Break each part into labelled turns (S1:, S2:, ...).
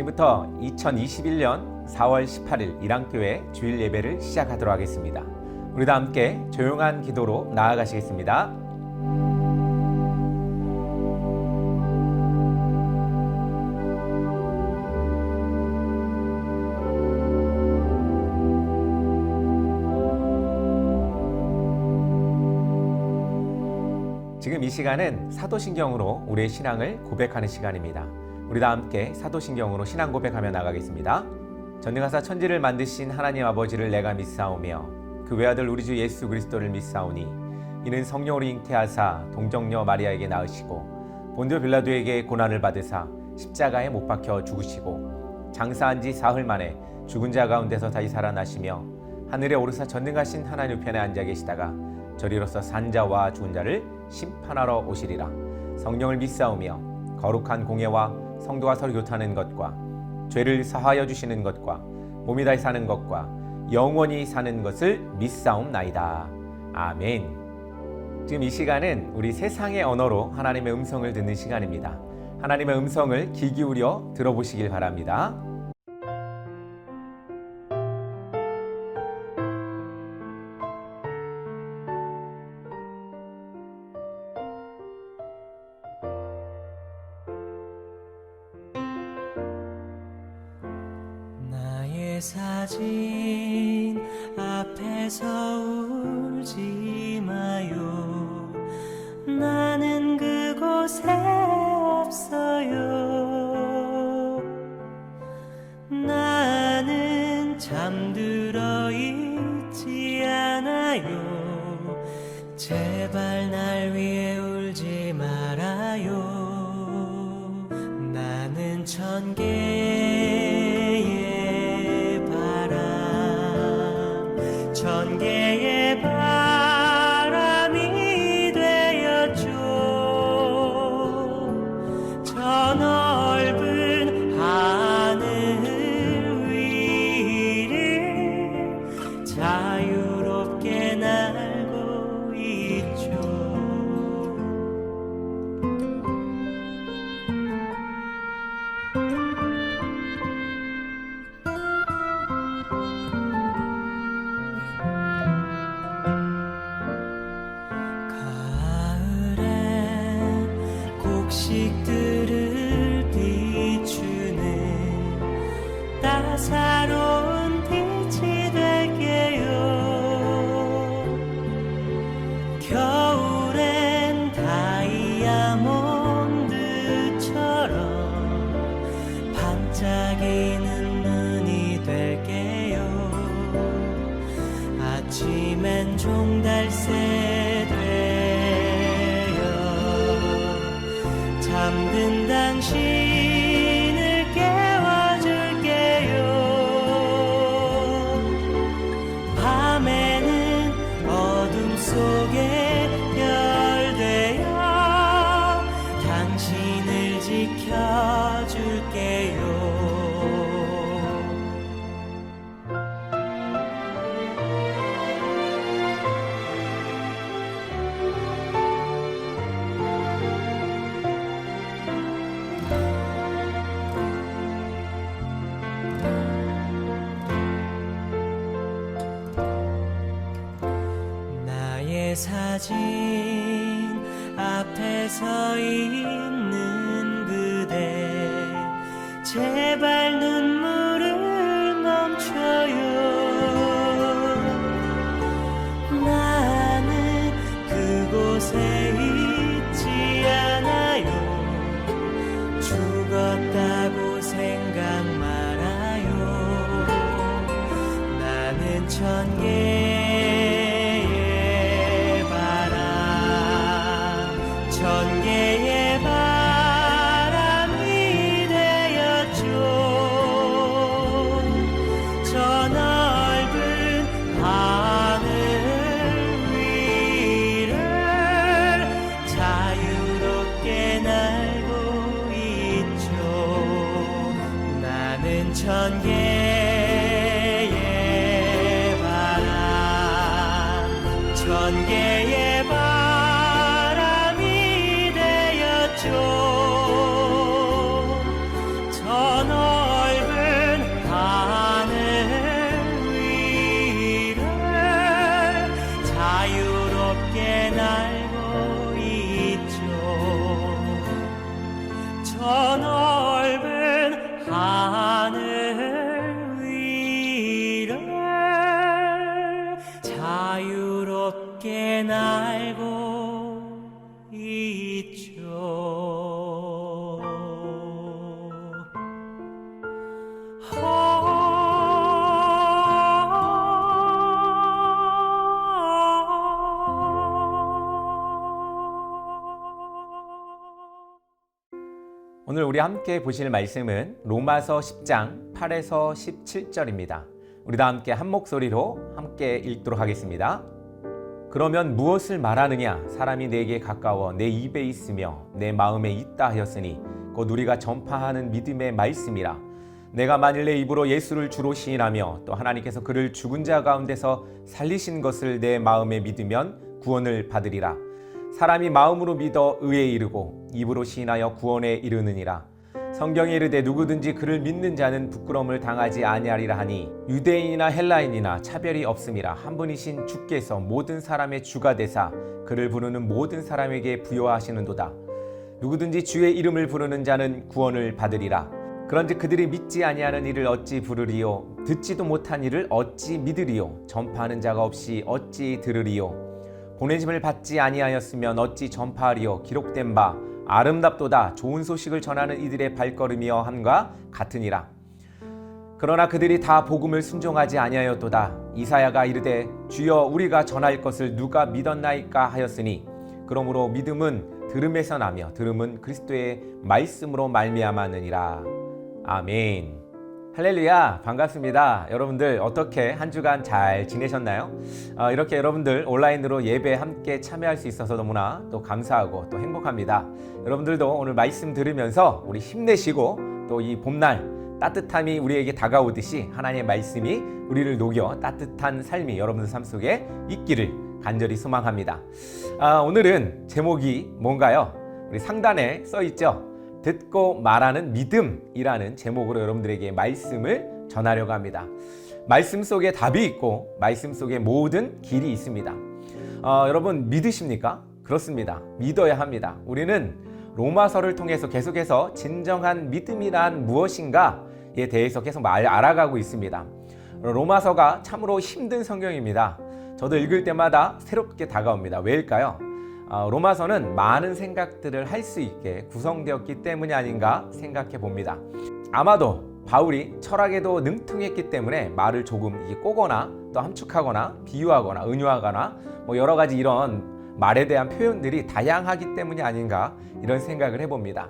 S1: 지금부터 2021년 4월 18일 일안교회 주일 예배를 시작하도록 하겠습니다. 우리 다 함께 조용한 기도로 나아가시겠습니다. 지금 이 시간은 사도신경으로 우리의 신앙을 고백하는 시간입니다. 우리 다 함께 사도신경으로 신앙 고백하며 나가겠습니다. 전능하사 천지를 만드신 하나님 아버지를 내가 믿사오며 그 외아들 우리 주 예수 그리스도를 믿사오니 이는 성령으로 잉태하사 동정녀 마리아에게 낳으시고 본디오 빌라도에게 고난을 받으사 십자가에 못 박혀 죽으시고 장사한 지 사흘 만에 죽은 자 가운데서 다시 살아나시며 하늘에 오르사 전능하신 하나님 편에 앉아 계시다가 저리로서 산 자와 죽은 자를 심판하러 오시리라. 성령을 믿사오며 거룩한 공예와 성도가 서로 교통하는 것과 죄를 사하여 주시는 것과 몸이 다시 사는 것과 영원히 사는 것을 믿사옵나이다. 아멘. 지금 이 시간은 우리 세상의 언어로 하나님의 음성을 듣는 시간입니다. 하나님의 음성을 귀 기울여 들어보시길 바랍니다.
S2: 사진 앞에서 울지 마요. 나는 그곳에 없어요. 나는 잠들어 있지 않아요. 제발 날 위해 울지 말아요. 나는 천개의 바람이 되었죠. 저 넓은 하늘 위를 자유롭게 날고 있죠. 곡식들을 비추는 따사로운 빛이 될게요. 겨울엔 다이아몬드처럼 반짝이는 눈이 될게요. 아침엔 종달새 잠든 당신을 깨워줄게요. 밤에는 어둠 속에 별 되어 당신을 지켜줄게요. 사진 앞에 서 있는 그대 제발 눈물을 멈춰요. 나는 그곳에 있지 않아요. 죽었다고 생각 말아요. 나는 천개의 바람이 되었죠. 저 넓은 하늘 위를 자유롭게 날고 있죠. 나는 천개의 바람이 되었죠. 저 넓은 하늘 위를 자유롭게 날고 있죠.
S1: 오늘 우리 함께 보실 말씀은 로마서 10장 8에서 17절입니다. 우리 다 함께 한 목소리로 함께 읽도록 하겠습니다. 그러면 무엇을 말하느냐? 사람이 내게 가까워 내 입에 있으며 내 마음에 있다 하였으니 곧 우리가 전파하는 믿음의 말씀이라. 내가 만일 내 입으로 예수를 주로 시인하며 또 하나님께서 그를 죽은 자 가운데서 살리신 것을 내 마음에 믿으면 구원을 받으리라. 사람이 마음으로 믿어 의에 이르고 입으로 시인하여 구원에 이르느니라. 성경에 이르되 누구든지 그를 믿는 자는 부끄러움을 당하지 아니하리라 하니 유대인이나 헬라인이나 차별이 없음이라. 한 분이신 주께서 모든 사람의 주가 되사 그를 부르는 모든 사람에게 부여하시는도다. 누구든지 주의 이름을 부르는 자는 구원을 받으리라. 그런즉 그들이 믿지 아니하는 일을 어찌 부르리요? 듣지도 못한 일을 어찌 믿으리요? 전파하는 자가 없이 어찌 들으리요? 보내심을 받지 아니하였으면 어찌 전파하리요? 기록된 바 아름답도다 좋은 소식을 전하는 이들의 발걸음이여 함과 같으니라. 그러나 그들이 다 복음을 순종하지 아니하였도다. 이사야가 이르되 주여 우리가 전할 것을 누가 믿었나이까 하였으니 그러므로 믿음은 들음에서 나며 들음은 그리스도의 말씀으로 말미암았느니라. 아멘. 할렐루야, 반갑습니다. 여러분들 어떻게 한 주간 잘 지내셨나요? 이렇게 여러분들 온라인으로 예배 함께 참여할 수 있어서 너무나 또 감사하고 또 행복합니다. 여러분들도 오늘 말씀 들으면서 우리 힘내시고 또 이 봄날 따뜻함이 우리에게 다가오듯이 하나님의 말씀이 우리를 녹여 따뜻한 삶이 여러분들 삶 속에 있기를 간절히 소망합니다. 오늘은 제목이 뭔가요? 우리 상단에 써 있죠? 듣고 말하는 믿음이라는 제목으로 여러분들에게 말씀을 전하려고 합니다. 말씀 속에 답이 있고 말씀 속에 모든 길이 있습니다. 여러분 믿으십니까? 그렇습니다. 믿어야 합니다. 우리는 로마서를 통해서 계속해서 진정한 믿음이란 무엇인가에 대해서 계속 알아가고 있습니다. 로마서가 참으로 힘든 성경입니다. 저도 읽을 때마다 새롭게 다가옵니다. 왜일까요? 로마서는 많은 생각들을 할 수 있게 구성되었기 때문이 아닌가 생각해 봅니다. 아마도 바울이 철학에도 능통했기 때문에 말을 조금 꼬거나 또 함축하거나 비유하거나 은유하거나 여러 가지 이런 말에 대한 표현들이 다양하기 때문이 아닌가 이런 생각을 해봅니다.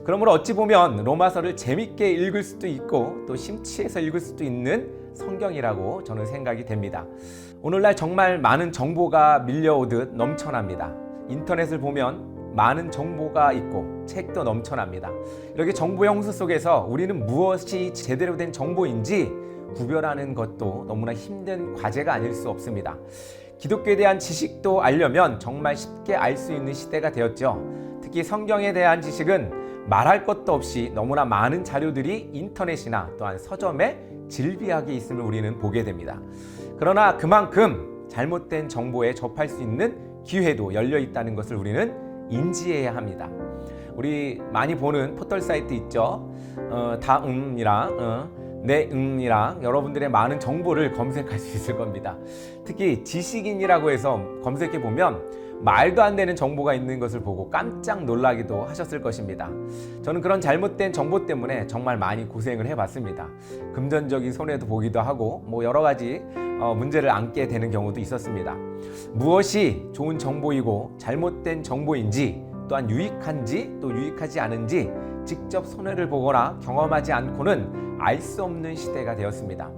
S1: 그러므로 어찌 보면 로마서를 재밌게 읽을 수도 있고 또 심취해서 읽을 수도 있는 성경이라고 저는 생각이 됩니다. 오늘날 정말 많은 정보가 밀려오듯 넘쳐납니다. 인터넷을 보면 많은 정보가 있고 책도 넘쳐납니다. 이렇게 정보의 홍수 속에서 우리는 무엇이 제대로 된 정보인지 구별하는 것도 너무나 힘든 과제가 아닐 수 없습니다. 기독교에 대한 지식도 알려면 정말 쉽게 알 수 있는 시대가 되었죠. 특히 성경에 대한 지식은 말할 것도 없이 너무나 많은 자료들이 인터넷이나 또한 서점에 질비하게 있음을 우리는 보게 됩니다. 그러나 그만큼 잘못된 정보에 접할 수 있는 기회도 열려 있다는 것을 우리는 인지해야 합니다. 우리 많이 보는 포털 사이트 있죠. 다음이랑 내음이랑 여러분들의 많은 정보를 검색할 수 있을 겁니다. 특히 지식인이라고 해서 검색해 보면 말도 안 되는 정보가 있는 것을 보고 깜짝 놀라기도 하셨을 것입니다. 저는 그런 잘못된 정보 때문에 정말 많이 고생을 해봤습니다. 금전적인 손해도 보기도 하고 여러 가지 문제를 안게 되는 경우도 있었습니다. 무엇이 좋은 정보이고 잘못된 정보인지 또한 유익한지 또 유익하지 않은지 직접 손해를 보거나 경험하지 않고는 알 수 없는 시대가 되었습니다.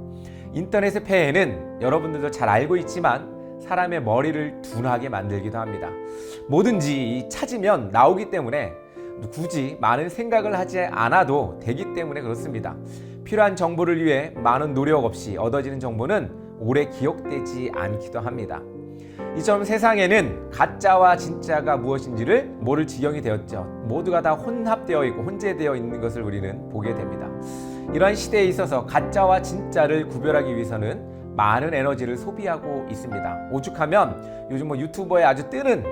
S1: 인터넷의 폐해는 여러분들도 잘 알고 있지만 사람의 머리를 둔하게 만들기도 합니다. 뭐든지 찾으면 나오기 때문에 굳이 많은 생각을 하지 않아도 되기 때문에 그렇습니다. 필요한 정보를 위해 많은 노력 없이 얻어지는 정보는 오래 기억되지 않기도 합니다. 이처럼 세상에는 가짜와 진짜가 무엇인지를 모를 지경이 되었죠. 모두가 다 혼합되어 있고 혼재되어 있는 것을 우리는 보게 됩니다. 이러한 시대에 있어서 가짜와 진짜를 구별하기 위해서는 많은 에너지를 소비하고 있습니다. 오죽하면 요즘 유튜버에 아주 뜨는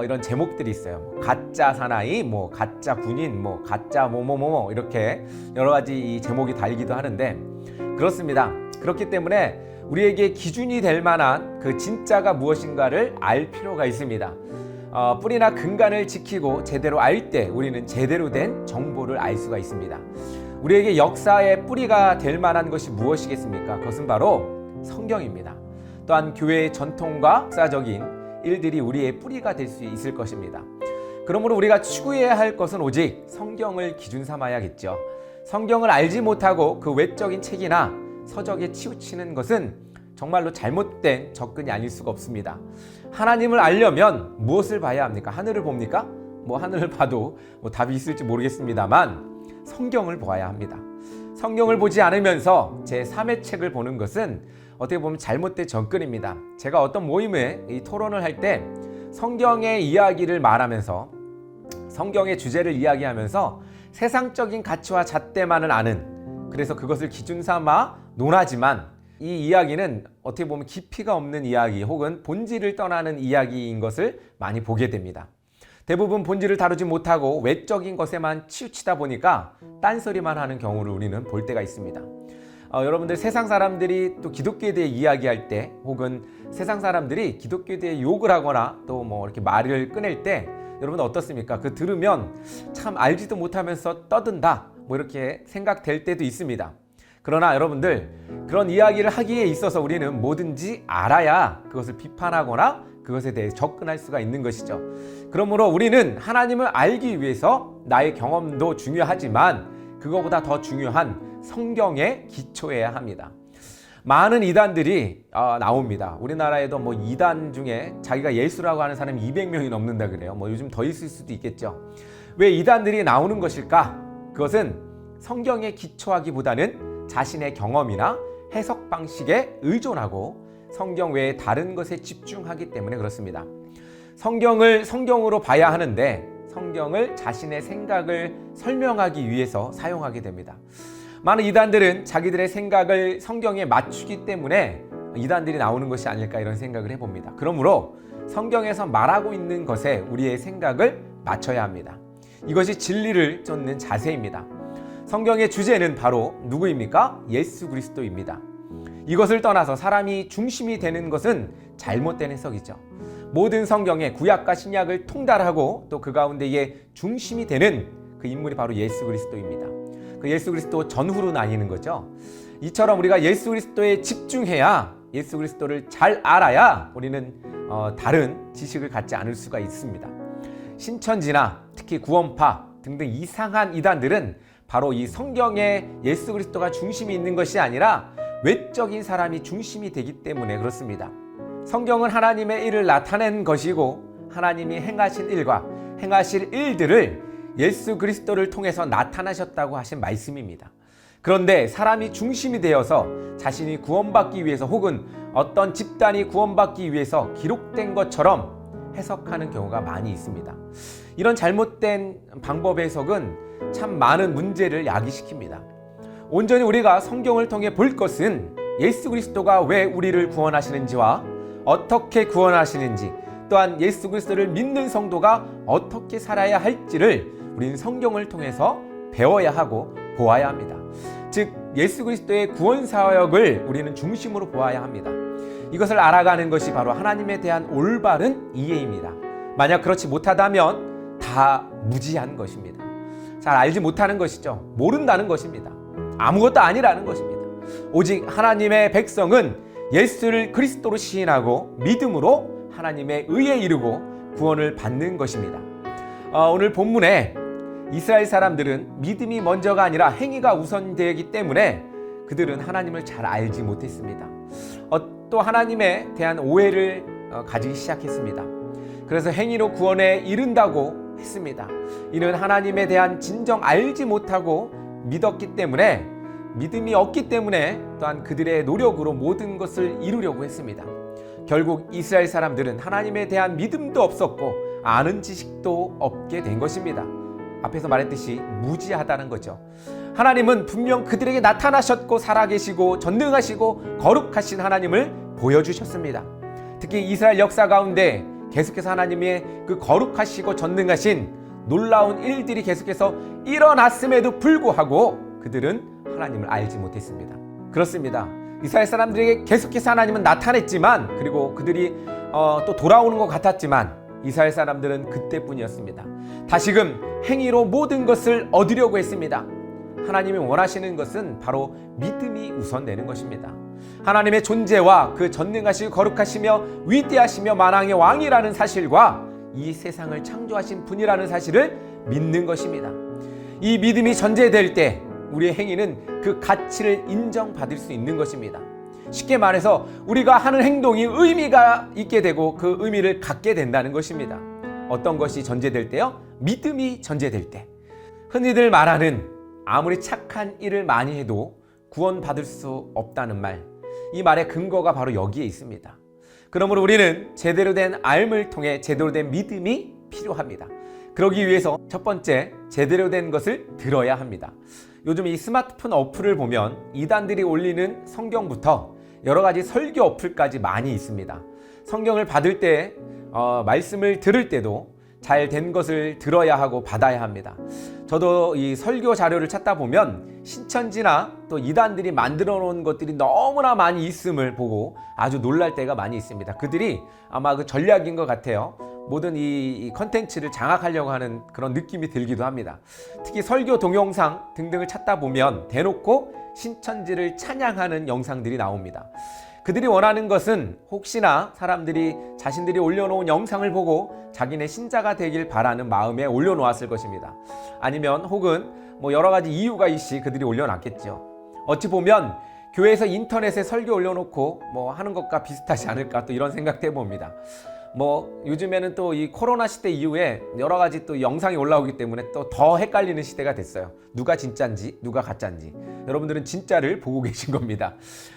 S1: 이런 제목들이 있어요. 가짜 사나이, 뭐 가짜 군인, 뭐 가짜 뭐뭐뭐 이렇게 여러 가지 이 제목이 달기도 하는데 그렇습니다. 그렇기 때문에 우리에게 기준이 될 만한 그 진짜가 무엇인가를 알 필요가 있습니다. 뿌리나 근간을 지키고 제대로 알 때 우리는 제대로 된 정보를 알 수가 있습니다. 우리에게 역사의 뿌리가 될 만한 것이 무엇이겠습니까? 그것은 바로 성경입니다. 또한 교회의 전통과 역사적인 일들이 우리의 뿌리가 될 수 있을 것입니다. 그러므로 우리가 추구해야 할 것은 오직 성경을 기준 삼아야겠죠. 성경을 알지 못하고 그 외적인 책이나 서적에 치우치는 것은 정말로 잘못된 접근이 아닐 수가 없습니다. 하나님을 알려면 무엇을 봐야 합니까? 하늘을 봅니까? 뭐 하늘을 봐도 답이 있을지 모르겠습니다만 성경을 보아야 합니다. 성경을 보지 않으면서 제3의 책을 보는 것은 어떻게 보면 잘못된 접근입니다. 제가 어떤 모임에 이 토론을 할 때 성경의 이야기를 말하면서 성경의 주제를 이야기하면서 세상적인 가치와 잣대만을 아는, 그래서 그것을 기준 삼아 논하지만 이 이야기는 어떻게 보면 깊이가 없는 이야기 혹은 본질을 떠나는 이야기인 것을 많이 보게 됩니다. 대부분 본질을 다루지 못하고 외적인 것에만 치우치다 보니까 딴소리만 하는 경우를 우리는 볼 때가 있습니다. 여러분들 세상 사람들이 또 기독교에 대해 이야기할 때 혹은 세상 사람들이 기독교에 대해 욕을 하거나 또 뭐 이렇게 말을 꺼낼 때 여러분 어떻습니까? 그 들으면 참 알지도 못하면서 떠든다 뭐 이렇게 생각될 때도 있습니다. 그러나 여러분들 그런 이야기를 하기에 있어서 우리는 뭐든지 알아야 그것을 비판하거나 그것에 대해 접근할 수가 있는 것이죠. 그러므로 우리는 하나님을 알기 위해서 나의 경험도 중요하지만 그거보다 더 중요한 성경에 기초해야 합니다. 많은 이단들이 나옵니다. 우리나라에도 뭐 이단 중에 자기가 예수라고 하는 사람이 200명이 넘는다 그래요. 뭐 요즘 더 있을 수도 있겠죠. 왜 이단들이 나오는 것일까? 그것은 성경에 기초하기보다는 자신의 경험이나 해석 방식에 의존하고 성경 외에 다른 것에 집중하기 때문에 그렇습니다. 성경을 성경으로 봐야 하는데 성경을 자신의 생각을 설명하기 위해서 사용하게 됩니다. 많은 이단들은 자기들의 생각을 성경에 맞추기 때문에 이단들이 나오는 것이 아닐까 이런 생각을 해봅니다. 그러므로 성경에서 말하고 있는 것에 우리의 생각을 맞춰야 합니다. 이것이 진리를 쫓는 자세입니다. 성경의 주제는 바로 누구입니까? 예수 그리스도입니다. 이것을 떠나서 사람이 중심이 되는 것은 잘못된 해석이죠. 모든 성경의 구약과 신약을 통달하고 또 그 가운데에 중심이 되는 그 인물이 바로 예수 그리스도입니다. 그 예수 그리스도 전후로 나뉘는 거죠. 이처럼 우리가 예수 그리스도에 집중해야 예수 그리스도를 잘 알아야 우리는 다른 지식을 갖지 않을 수가 있습니다. 신천지나 특히 구원파 등등 이상한 이단들은 바로 이 성경에 예수 그리스도가 중심이 있는 것이 아니라 외적인 사람이 중심이 되기 때문에 그렇습니다. 성경은 하나님의 일을 나타낸 것이고 하나님이 행하신 일과 행하실 일들을 예수 그리스도를 통해서 나타나셨다고 하신 말씀입니다. 그런데 사람이 중심이 되어서 자신이 구원받기 위해서 혹은 어떤 집단이 구원받기 위해서 기록된 것처럼 해석하는 경우가 많이 있습니다. 이런 잘못된 방법의 해석은 참 많은 문제를 야기시킵니다. 온전히 우리가 성경을 통해 볼 것은 예수 그리스도가 왜 우리를 구원하시는지와 어떻게 구원하시는지, 또한 예수 그리스도를 믿는 성도가 어떻게 살아야 할지를 우리는 성경을 통해서 배워야 하고 보아야 합니다. 즉 예수 그리스도의 구원 사역을 우리는 중심으로 보아야 합니다. 이것을 알아가는 것이 바로 하나님에 대한 올바른 이해입니다. 만약 그렇지 못하다면 다 무지한 것입니다. 잘 알지 못하는 것이죠. 모른다는 것입니다. 아무것도 아니라는 것입니다. 오직 하나님의 백성은 예수를 그리스도로 시인하고 믿음으로 하나님의 의에 이르고 구원을 받는 것입니다. 오늘 본문에 이스라엘 사람들은 믿음이 먼저가 아니라 행위가 우선되기 때문에 그들은 하나님을 잘 알지 못했습니다. 또 하나님에 대한 오해를 가지기 시작했습니다. 그래서 행위로 구원에 이른다고 했습니다. 이는 하나님에 대한 진정 알지 못하고 믿었기 때문에, 믿음이 없기 때문에 또한 그들의 노력으로 모든 것을 이루려고 했습니다. 결국 이스라엘 사람들은 하나님에 대한 믿음도 없었고 아는 지식도 없게 된 것입니다. 앞에서 말했듯이 무지하다는 거죠. 하나님은 분명 그들에게 나타나셨고 살아계시고 전능하시고 거룩하신 하나님을 보여주셨습니다. 특히 이스라엘 역사 가운데 계속해서 하나님의 그 거룩하시고 전능하신 놀라운 일들이 계속해서 일어났음에도 불구하고 그들은 하나님을 알지 못했습니다. 그렇습니다. 이스라엘 사람들에게 계속해서 하나님은 나타냈지만, 그리고 그들이 또 돌아오는 것 같았지만 이스라엘 사람들은 그때뿐이었습니다. 다시금 행위로 모든 것을 얻으려고 했습니다. 하나님이 원하시는 것은 바로 믿음이 우선되는 것입니다. 하나님의 존재와 그 전능하시고 거룩하시며 위대하시며 만왕의 왕이라는 사실과 이 세상을 창조하신 분이라는 사실을 믿는 것입니다. 이 믿음이 전제될 때 우리의 행위는 그 가치를 인정받을 수 있는 것입니다. 쉽게 말해서 우리가 하는 행동이 의미가 있게 되고 그 의미를 갖게 된다는 것입니다. 어떤 것이 전제될 때요? 믿음이 전제될 때. 흔히들 말하는 아무리 착한 일을 많이 해도 구원받을 수 없다는 말, 이 말의 근거가 바로 여기에 있습니다. 그러므로 우리는 제대로 된 알을 통해 제대로 된 믿음이 필요합니다. 그러기 위해서 첫 번째, 제대로 된 것을 들어야 합니다. 요즘 이 스마트폰 어플을 보면 이단들이 올리는 성경부터 여러 가지 설교 어플까지 많이 있습니다. 성경을 받을 때, 말씀을 들을 때도 잘 된 것을 들어야 하고 받아야 합니다. 저도 이 설교 자료를 찾다 보면 신천지나 또 이단들이 만들어 놓은 것들이 너무나 많이 있음을 보고 아주 놀랄 때가 많이 있습니다. 그들이 아마 그 전략인 것 같아요. 모든 이 컨텐츠를 장악하려고 하는 그런 느낌이 들기도 합니다. 특히 설교 동영상 등등을 찾다 보면 대놓고 신천지를 찬양하는 영상들이 나옵니다. 그들이 원하는 것은 혹시나 사람들이 자신들이 올려놓은 영상을 보고 자기네 신자가 되길 바라는 마음에 올려놓았을 것입니다. 아니면 혹은 뭐 여러 가지 이유가 있이 그들이 올려놨겠죠. 어찌 보면 교회에서 인터넷에 설교 올려놓고 뭐 하는 것과 비슷하지 않을까, 또 이런 생각도 해봅니다. 뭐 요즘에는 또 이 코로나 시대 이후에 여러 가지 또 영상이 올라오기 때문에 또 더 헷갈리는 시대가 됐어요. 누가 진짜인지 누가 가짜인지. 여러분들은 진짜를 보고 계신 겁니다.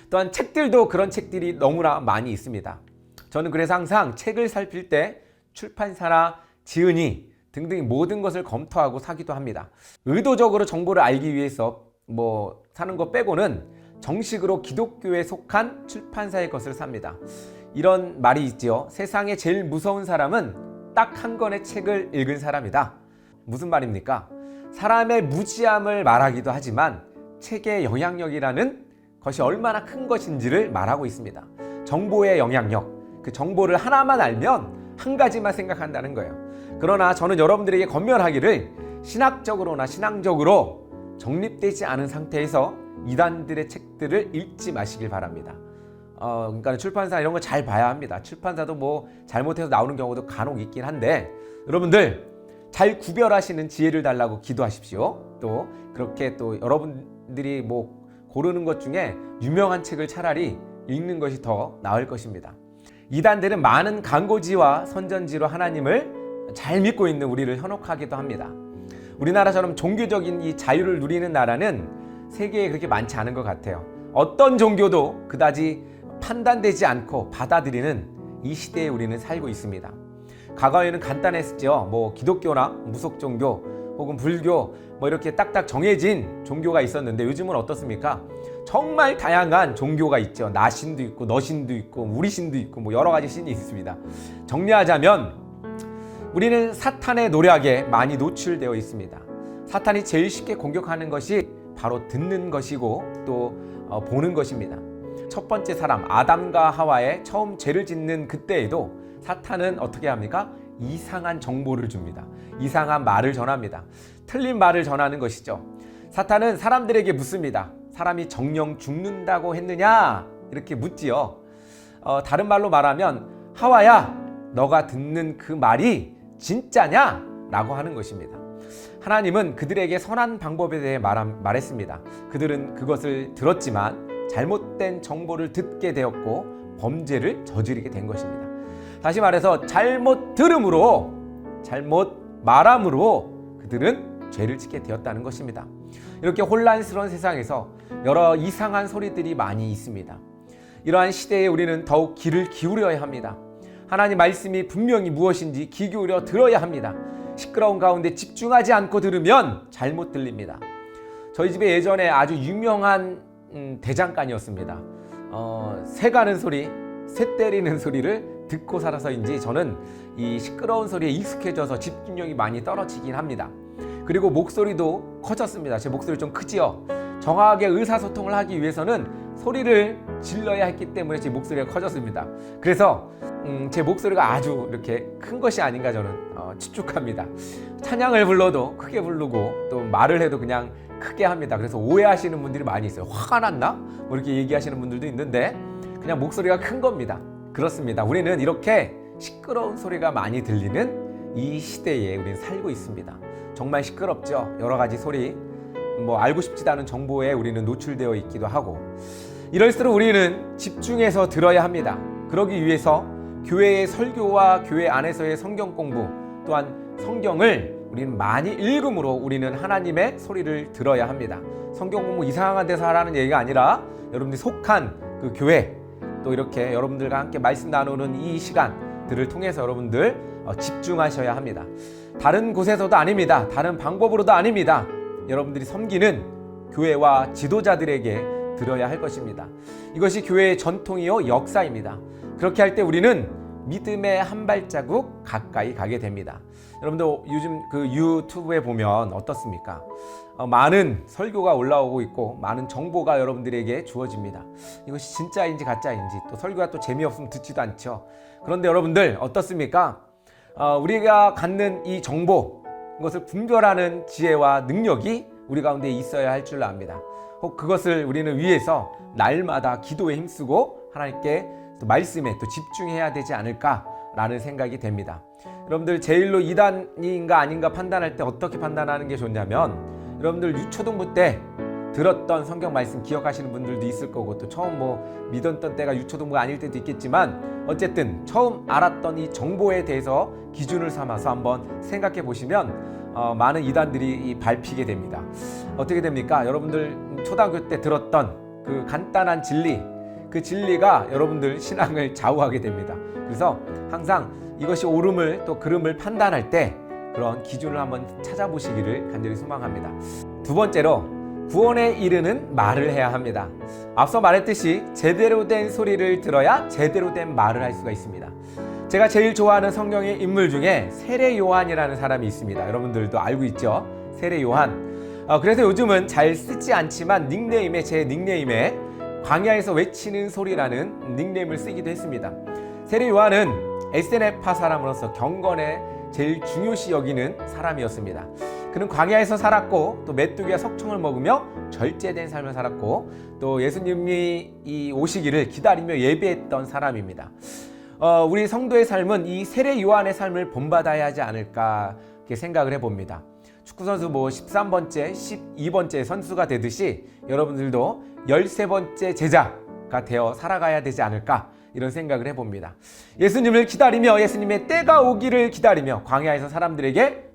S1: 또한 책들도 그런 책들이 너무나 많이 있습니다. 저는 그래서 항상 책을 살필 때 출판사나 지은이 등등 모든 것을 검토하고 사기도 합니다. 의도적으로 정보를 알기 위해서 뭐 사는 거 빼고는 정식으로 기독교에 속한 출판사의 것을 삽니다. 이런 말이 있죠. 세상에 제일 무서운 사람은 딱 한 권의 책을 읽은 사람이다. 무슨 말입니까? 사람의 무지함을 말하기도 하지만 책의 영향력이라는 것이 얼마나 큰 것인지를 말하고 있습니다. 정보의 영향력, 그 정보를 하나만 알면 한 가지만 생각한다는 거예요. 그러나 저는 여러분들에게 권면하기를 신학적으로나 신앙적으로 정립되지 않은 상태에서 이단들의 책들을 읽지 마시길 바랍니다. 그러니까 출판사 이런 거 잘 봐야 합니다. 출판사도 뭐 잘못해서 나오는 경우도 간혹 있긴 한데, 여러분들 잘 구별하시는 지혜를 달라고 기도하십시오. 또 그렇게 또 여러분들이 뭐 고르는 것 중에 유명한 책을 차라리 읽는 것이 더 나을 것입니다. 이단들은 많은 간고지와 선전지로 하나님을 잘 믿고 있는 우리를 현혹하기도 합니다. 우리나라처럼 종교적인 이 자유를 누리는 나라는 세계에 그렇게 많지 않은 것 같아요. 어떤 종교도 그다지 판단되지 않고 받아들이는 이 시대에 우리는 살고 있습니다. 과거에는 간단했죠. 뭐 기독교나 무속 종교 혹은 불교 뭐 이렇게 딱딱 정해진 종교가 있었는데 요즘은 어떻습니까? 정말 다양한 종교가 있죠. 나신도 있고 너신도 있고 우리신도 있고 뭐 여러 가지 신이 있습니다. 정리하자면 우리는 사탄의 노략에 많이 노출되어 있습니다. 사탄이 제일 쉽게 공격하는 것이 바로 듣는 것이고 또 보는 것입니다. 첫 번째 사람 아담과 하와의 처음 죄를 짓는 그때에도 사탄은 어떻게 합니까? 이상한 정보를 줍니다. 이상한 말을 전합니다. 틀린 말을 전하는 것이죠. 사탄은 사람들에게 묻습니다. 사람이 정령 죽는다고 했느냐? 이렇게 묻지요. 다른 말로 말하면 하와야, 너가 듣는 그 말이 진짜냐? 라고 하는 것입니다. 하나님은 그들에게 선한 방법에 대해 말했습니다. 그들은 그것을 들었지만 잘못된 정보를 듣게 되었고 범죄를 저지르게 된 것입니다. 다시 말해서 잘못 들음으로, 잘못 말함으로 그들은 죄를 짓게 되었다는 것입니다. 이렇게 혼란스러운 세상에서 여러 이상한 소리들이 많이 있습니다. 이러한 시대에 우리는 더욱 귀를 기울여야 합니다. 하나님 말씀이 분명히 무엇인지 귀 기울여 들어야 합니다. 시끄러운 가운데 집중하지 않고 들으면 잘못 들립니다. 저희 집에 예전에 아주 유명한 대장간이었습니다. 새 가는 소리, 새 때리는 소리를 듣고 살아서인지 저는 이 시끄러운 소리에 익숙해져서 집중력이 많이 떨어지긴 합니다. 그리고 목소리도 커졌습니다. 제 목소리 좀 크지요? 정확하게 의사소통을 하기 위해서는 소리를 질러야 했기 때문에 제 목소리가 커졌습니다. 그래서 제 목소리가 아주 이렇게 큰 것이 아닌가 저는 추측합니다. 찬양을 불러도 크게 부르고 또 말을 해도 그냥 크게 합니다. 그래서 오해하시는 분들이 많이 있어요. 화가 났나? 뭐 이렇게 얘기하시는 분들도 있는데 그냥 목소리가 큰 겁니다. 그렇습니다. 우리는 이렇게 시끄러운 소리가 많이 들리는 이 시대에 우리는 살고 있습니다. 정말 시끄럽죠. 여러 가지 소리, 뭐 알고 싶지도 않은 정보에 우리는 노출되어 있기도 하고, 이럴수록 우리는 집중해서 들어야 합니다. 그러기 위해서 교회의 설교와 교회 안에서의 성경 공부, 또한 성경을 우리는 많이 읽음으로 우리는 하나님의 소리를 들어야 합니다. 성경 공부 이상한 데서 하라는 얘기가 아니라 여러분들이 속한 그 교회, 또 이렇게 여러분들과 함께 말씀 나누는 이 시간들을 통해서 여러분들 집중하셔야 합니다. 다른 곳에서도 아닙니다. 다른 방법으로도 아닙니다. 여러분들이 섬기는 교회와 지도자들에게 들어야 할 것입니다. 이것이 교회의 전통이요 역사입니다. 그렇게 할 때 우리는 믿음의 한 발자국 가까이 가게 됩니다. 여러분들 요즘 그 유튜브에 보면 어떻습니까? 많은 설교가 올라오고 있고 많은 정보가 여러분들에게 주어집니다. 이것이 진짜인지 가짜인지, 또 설교가 또 재미없으면 듣지도 않죠. 그런데 여러분들 어떻습니까? 우리가 갖는 이 정보, 이것을 분별하는 지혜와 능력이 우리 가운데 있어야 할 줄 압니다. 혹 그것을 우리는 위해서 날마다 기도에 힘쓰고 하나님께 또 말씀에 또 집중해야 되지 않을까라는 생각이 됩니다. 여러분들 제1로 2단인가 아닌가 판단할 때 어떻게 판단하는 게 좋냐면, 여러분들 유초등부 때 들었던 성경 말씀 기억하시는 분들도 있을 거고, 또 처음 믿었던 때가 유초등부가 아닐 때도 있겠지만, 어쨌든 처음 알았던 이 정보에 대해서 기준을 삼아서 한번 생각해 보시면 많은 이단들이 밟히게 됩니다. 어떻게 됩니까? 여러분들 초등학교 때 들었던 그 간단한 진리, 그 진리가 여러분들 신앙을 좌우하게 됩니다. 그래서 항상 이것이 옳음을 또 그름을 판단할 때 그런 기준을 한번 찾아보시기를 간절히 소망합니다. 두 번째로, 구원에 이르는 말을 해야 합니다. 앞서 말했듯이 제대로 된 소리를 들어야 제대로 된 말을 할 수가 있습니다. 제가 제일 좋아하는 성경의 인물 중에 세례 요한이라는 사람이 있습니다. 여러분들도 알고 있죠? 세례 요한. 그래서 요즘은 잘 쓰지 않지만 제 닉네임에 광야에서 외치는 소리라는 닉네임을 쓰기도 했습니다. 세례 요한은 에세네파 사람으로서 경건에 제일 중요시 여기는 사람이었습니다. 그는 광야에서 살았고, 또 메뚜기와 석청을 먹으며 절제된 삶을 살았고, 또 예수님이 오시기를 기다리며 예배했던 사람입니다. 우리 성도의 삶은 이 세례 요한의 삶을 본받아야 하지 않을까 이렇게 생각을 해봅니다. 축구선수 13번째, 12번째 선수가 되듯이 여러분들도 13번째 제자가 되어 살아가야 되지 않을까, 이런 생각을 해봅니다. 예수님을 기다리며, 예수님의 때가 오기를 기다리며 광야에서 사람들에게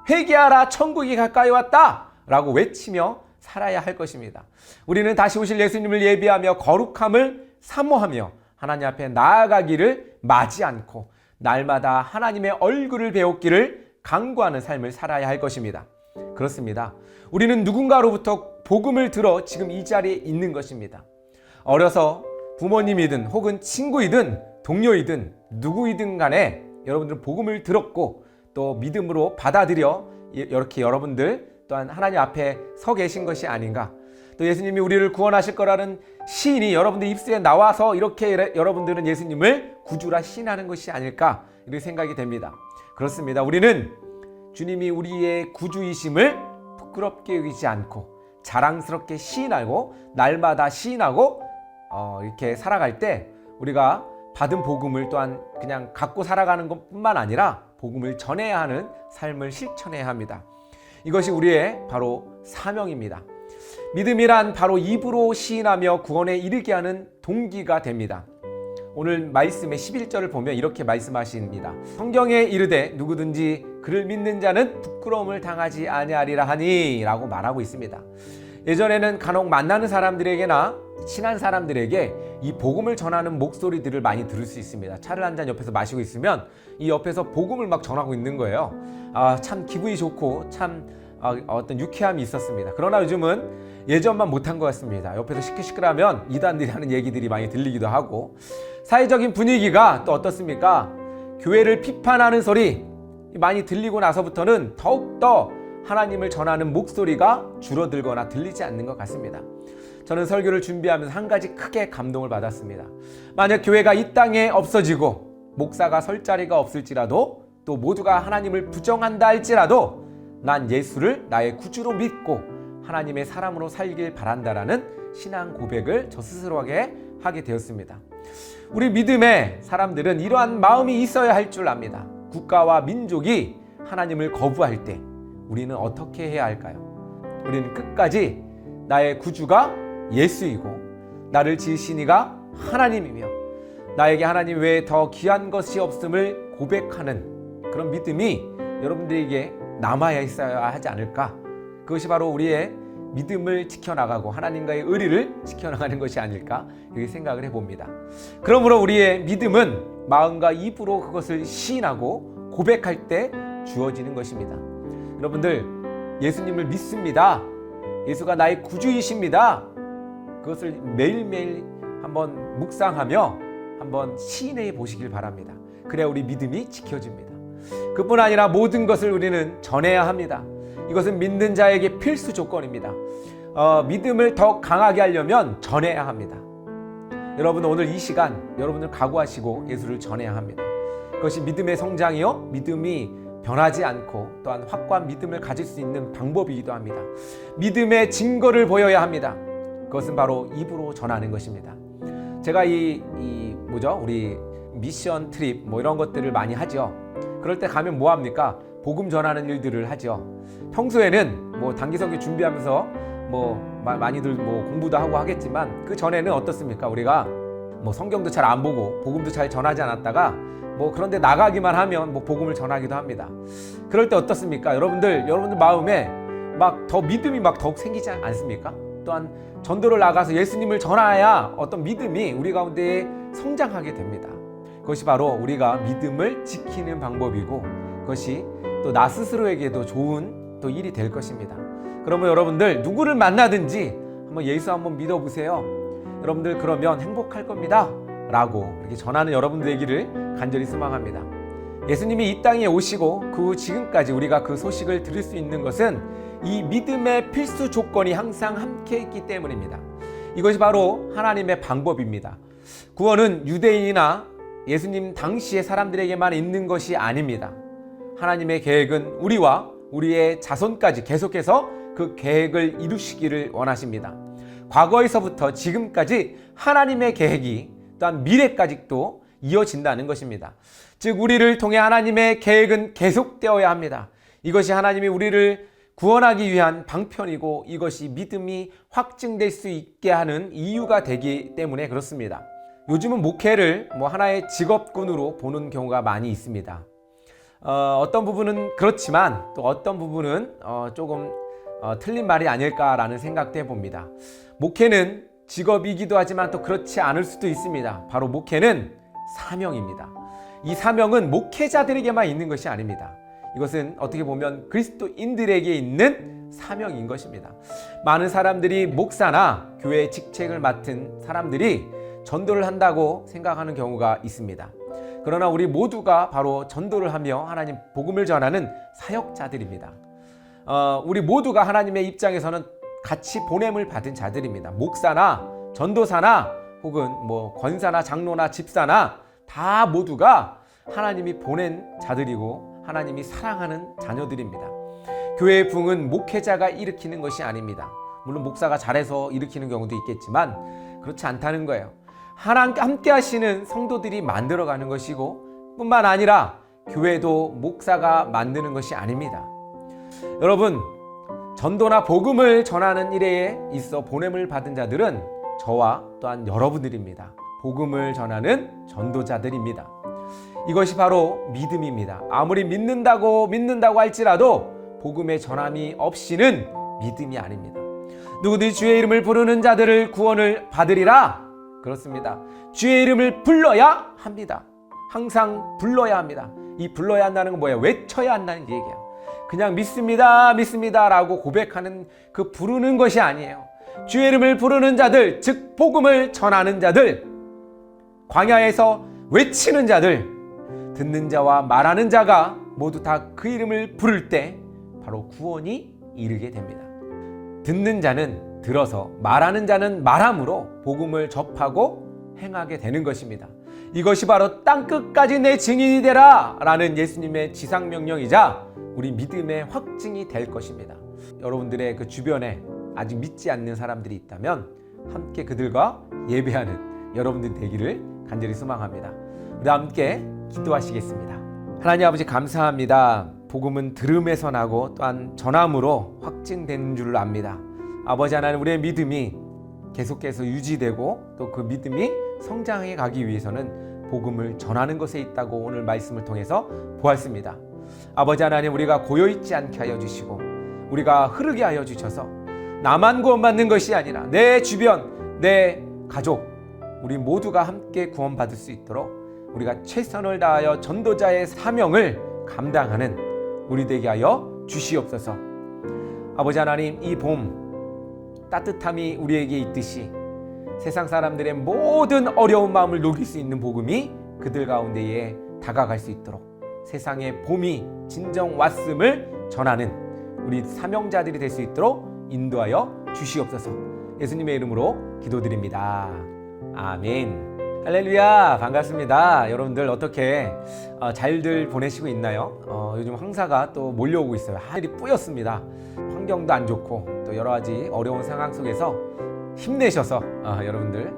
S1: 회개하라, 천국이 가까이 왔다 라고 외치며 살아야 할 것입니다. 우리는 다시 오실 예수님을 예비하며 거룩함을 사모하며 하나님 앞에 나아가기를 마지 않고 날마다 하나님의 얼굴을 배웠기를 강구하는 삶을 살아야 할 것입니다. 그렇습니다. 우리는 누군가로부터 복음을 들어 지금 이 자리에 있는 것입니다. 어려서 부모님이든 혹은 친구이든 동료이든 누구이든 간에 여러분들은 복음을 들었고 또 믿음으로 받아들여 이렇게 여러분들 또한 하나님 앞에 서 계신 것이 아닌가. 또 예수님이 우리를 구원하실 거라는 시인이 여러분들 입술에 나와서 이렇게 여러분들은 예수님을 구주라 시인하는 것이 아닐까, 이렇게 생각이 됩니다. 그렇습니다. 우리는 주님이 우리의 구주이심을 부끄럽게 여기지 않고 자랑스럽게 시인하고 날마다 시인하고 이렇게 살아갈 때 우리가 받은 복음을 또한 그냥 갖고 살아가는 것뿐만 아니라 복음을 전해야 하는 삶을 실천해야 합니다. 이것이 우리의 바로 사명입니다. 믿음이란 바로 입으로 시인하며 구원에 이르게 하는 동기가 됩니다. 오늘 말씀의 11절을 보면 이렇게 말씀하십니다. 성경에 이르되 누구든지 그를 믿는 자는 부끄러움을 당하지 아니하리라 하니 라고 말하고 있습니다. 예전에는 간혹 만나는 사람들에게나 친한 사람들에게 이 복음을 전하는 목소리들을 많이 들을 수 있습니다. 차를 한 잔 옆에서 마시고 있으면 이 옆에서 복음을 막 전하고 있는 거예요. 참 기분이 좋고 참 어떤 유쾌함이 있었습니다. 그러나 요즘은 예전만 못한 것 같습니다. 옆에서 시끌시끌하면 이단들이 하는 얘기들이 많이 들리기도 하고, 사회적인 분위기가 또 어떻습니까? 교회를 비판하는 소리 많이 들리고 나서부터는 더욱더 하나님을 전하는 목소리가 줄어들거나 들리지 않는 것 같습니다. 저는 설교를 준비하면서 한 가지 크게 감동을 받았습니다. 만약 교회가 이 땅에 없어지고 목사가 설 자리가 없을지라도, 또 모두가 하나님을 부정한다 할지라도 난 예수를 나의 구주로 믿고 하나님의 사람으로 살길 바란다라는 신앙 고백을 저 스스로에게 하게 되었습니다. 우리 믿음의 사람들은 이러한 마음이 있어야 할 줄 압니다. 국가와 민족이 하나님을 거부할 때 우리는 어떻게 해야 할까요? 우리는 끝까지 나의 구주가 예수이고 나를 지으신 이가 하나님이며 나에게 하나님 외에 더 귀한 것이 없음을 고백하는 그런 믿음이 여러분들에게 남아야 있어야 하지 않을까? 그것이 바로 우리의 믿음을 지켜나가고 하나님과의 의리를 지켜나가는 것이 아닐까? 이렇게 생각을 해봅니다. 그러므로 우리의 믿음은 마음과 입으로 그것을 시인하고 고백할 때 주어지는 것입니다. 여러분들, 예수님을 믿습니다. 예수가 나의 구주이십니다. 그것을 매일매일 한번 묵상하며 한번 시인해 보시길 바랍니다. 그래야 우리 믿음이 지켜집니다. 그뿐 아니라 모든 것을 우리는 전해야 합니다. 이것은 믿는 자에게 필수 조건입니다. 믿음을 더 강하게 하려면 전해야 합니다. 여러분, 오늘 이 시간 여러분들 각오하시고 예수를 전해야 합니다. 그것이 믿음의 성장이요, 믿음이 변하지 않고 또한 확고한 믿음을 가질 수 있는 방법이기도 합니다. 믿음의 증거를 보여야 합니다. 그것은 바로 입으로 전하는 것입니다. 제가 우리 미션 트립 이런 것들을 많이 하죠. 그럴 때 가면 뭐 합니까? 복음 전하는 일들을 하죠. 평소에는 단기 설교 준비하면서 많이들 공부도 하고 하겠지만, 그 전에는 어떻습니까? 우리가 성경도 잘 안 보고 복음도 잘 전하지 않았다가 그런데 나가기만 하면 복음을 전하기도 합니다. 그럴 때 어떻습니까? 여러분들 마음에 더 믿음이 더욱 생기지 않습니까? 또한 전도를 나가서 예수님을 전하야 어떤 믿음이 우리 가운데 성장하게 됩니다. 그것이 바로 우리가 믿음을 지키는 방법이고, 그것이 또 나 스스로에게도 좋은 또 일이 될 것입니다. 그러면 여러분들 누구를 만나든지 예수 한번 믿어보세요. 여러분들 그러면 행복할 겁니다 라고 이렇게 전하는 여러분들 얘기를 간절히 소망합니다. 예수님이 이 땅에 오시고 그 후 지금까지 우리가 그 소식을 들을 수 있는 것은 이 믿음의 필수 조건이 항상 함께 있기 때문입니다. 이것이 바로 하나님의 방법입니다. 구원은 유대인이나 예수님 당시의 사람들에게만 있는 것이 아닙니다. 하나님의 계획은 우리와 우리의 자손까지 계속해서 그 계획을 이루시기를 원하십니다. 과거에서부터 지금까지 하나님의 계획이 또한 미래까지도 이어진다는 것입니다. 즉, 우리를 통해 하나님의 계획은 계속되어야 합니다. 이것이 하나님이 우리를 구원하기 위한 방편이고, 이것이 믿음이 확증될 수 있게 하는 이유가 되기 때문에 그렇습니다. 요즘은 목회를 하나의 직업군으로 보는 경우가 많이 있습니다. 어떤 부분은 그렇지만 또 어떤 부분은 조금 틀린 말이 아닐까라는 생각도 해봅니다. 목회는 직업이기도 하지만 또 그렇지 않을 수도 있습니다. 바로 목회는 사명입니다. 이 사명은 목회자들에게만 있는 것이 아닙니다. 이것은 어떻게 보면 그리스도인들에게 있는 사명인 것입니다. 많은 사람들이 목사나 교회 직책을 맡은 사람들이 전도를 한다고 생각하는 경우가 있습니다. 그러나 우리 모두가 바로 전도를 하며 하나님 복음을 전하는 사역자들입니다. 우리 모두가 하나님의 입장에서는 같이 보냄을 받은 자들입니다. 목사나 전도사나 혹은 권사나 장로나 집사나 다 모두가 하나님이 보낸 자들이고 하나님이 사랑하는 자녀들입니다. 교회의 부흥은 목회자가 일으키는 것이 아닙니다. 물론 목사가 잘해서 일으키는 경우도 있겠지만 그렇지 않다는 거예요. 하나님과 함께 하시는 성도들이 만들어가는 것이고, 뿐만 아니라 교회도 목사가 만드는 것이 아닙니다. 여러분, 전도나 복음을 전하는 일에 있어 보냄을 받은 자들은 저와 또한 여러분들입니다. 복음을 전하는 전도자들입니다. 이것이 바로 믿음입니다. 아무리 믿는다고 할지라도 복음의 전함이 없이는 믿음이 아닙니다. 누구든지 주의 이름을 부르는 자들을 구원을 받으리라. 그렇습니다. 주의 이름을 불러야 합니다. 항상 불러야 합니다. 이 불러야 한다는 건 뭐예요? 외쳐야 한다는 얘기예요. 그냥 믿습니다, 믿습니다라고 고백하는 그 부르는 것이 아니에요. 주의 이름을 부르는 자들, 즉 복음을 전하는 자들, 광야에서 외치는 자들, 듣는 자와 말하는 자가 모두 다 그 이름을 부를 때 바로 구원이 이르게 됩니다. 듣는 자는 들어서, 말하는 자는 말함으로 복음을 접하고 행하게 되는 것입니다. 이것이 바로 땅끝까지 내 증인이 되라 라는 예수님의 지상명령이자 우리 믿음의 확증이 될 것입니다. 여러분들의 그 주변에 아직 믿지 않는 사람들이 있다면 함께 그들과 예배하는 여러분들 되기를 간절히 소망합니다. 우리 함께 기도하시겠습니다. 하나님 아버지, 감사합니다. 복음은 들음에서 나고 또한 전함으로 확증되는 줄 압니다. 아버지 하나님, 우리의 믿음이 계속해서 유지되고 또 그 믿음이 성장해 가기 위해서는 복음을 전하는 것에 있다고 오늘 말씀을 통해서 보았습니다. 아버지 하나님, 우리가 고여있지 않게 하여 주시고 우리가 흐르게 하여 주셔서 나만 구원받는 것이 아니라 내 주변, 내 가족, 우리 모두가 함께 구원받을 수 있도록 우리가 최선을 다하여 전도자의 사명을 감당하는 우리 되게 하여 주시옵소서. 아버지 하나님, 이 봄 따뜻함이 우리에게 있듯이 세상 사람들의 모든 어려운 마음을 녹일 수 있는 복음이 그들 가운데에 다가갈 수 있도록 세상의 봄이 진정 왔음을 전하는 우리 사명자들이 될 수 있도록 인도하여 주시옵소서. 예수님의 이름으로 기도드립니다. 아멘. 할렐루야, 반갑습니다. 여러분들 어떻게 잘들 보내시고 있나요? 요즘 황사가 또 몰려오고 있어요. 하늘이 뿌였습니다. 환경도 안 좋고 또 여러 가지 어려운 상황 속에서 힘내셔서 여러분들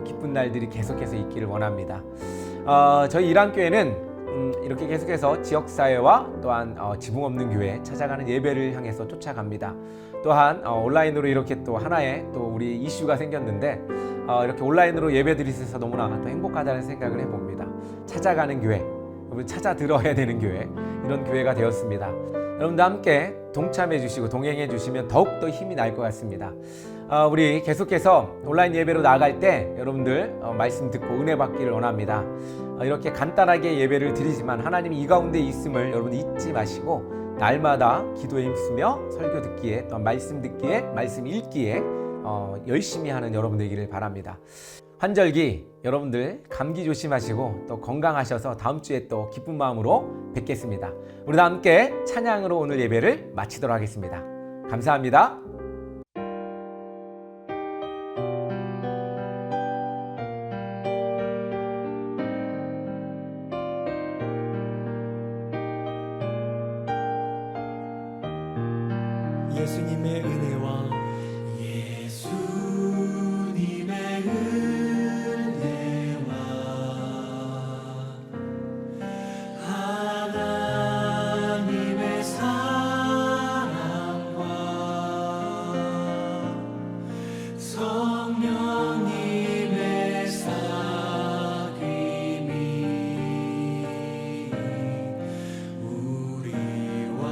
S1: 기쁜 날들이 계속해서 있기를 원합니다. 저희 일안교회는 이렇게 계속해서 지역사회와 또한 지붕 없는 교회 찾아가는 예배를 향해서 쫓아갑니다. 또한 온라인으로 이렇게 또 하나의 또 우리 이슈가 생겼는데 이렇게 온라인으로 예배 드릴 수 있어서 너무나 또 행복하다는 생각을 해봅니다. 찾아가는 교회, 여러분 찾아 들어야 되는 교회, 이런 교회가 되었습니다. 여러분도 함께 동참해 주시고 동행해 주시면 더욱더 힘이 날 것 같습니다. 우리 계속해서 온라인 예배로 나아갈 때 여러분들 말씀 듣고 은혜 받기를 원합니다. 이렇게 간단하게 예배를 드리지만 하나님이 이 가운데 있음을 여러분 잊지 마시고 날마다 기도에 힘쓰며 설교 듣기에 또 말씀 듣기에 말씀 읽기에 열심히 하는 여러분 되기를 바랍니다. 환절기 여러분들 감기 조심하시고 또 건강하셔서 다음 주에 또 기쁜 마음으로 뵙겠습니다. 우리 다 함께 찬양으로 오늘 예배를 마치도록 하겠습니다. 감사합니다.
S2: 예수님의 은혜와 하나님의 사랑과 성령님의 사귐이 우리와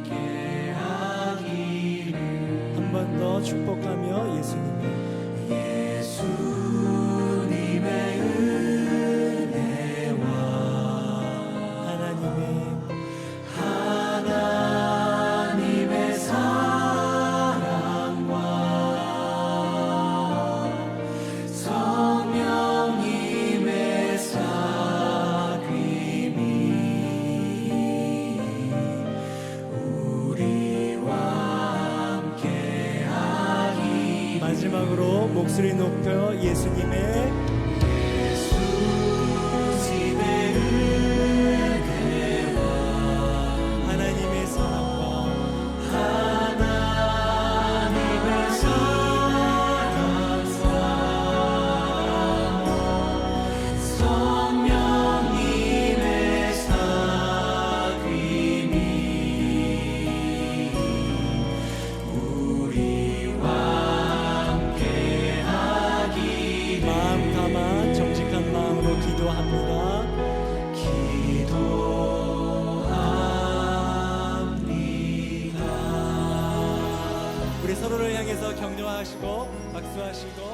S2: 함께하기를. 한 번 더 축복하며 예수님의 은혜와 하나님의 사랑과 성령님의 사귐이 우리와 함께하기. 마지막으로 목소리 높여 예수님의 은혜와 하나님의 사랑과 성령님의 사귐이 우리와 함께하기. 마음 담아 정직한 마음으로 기도합니다. 우리 서로를 향해서 격려하시고 박수하시고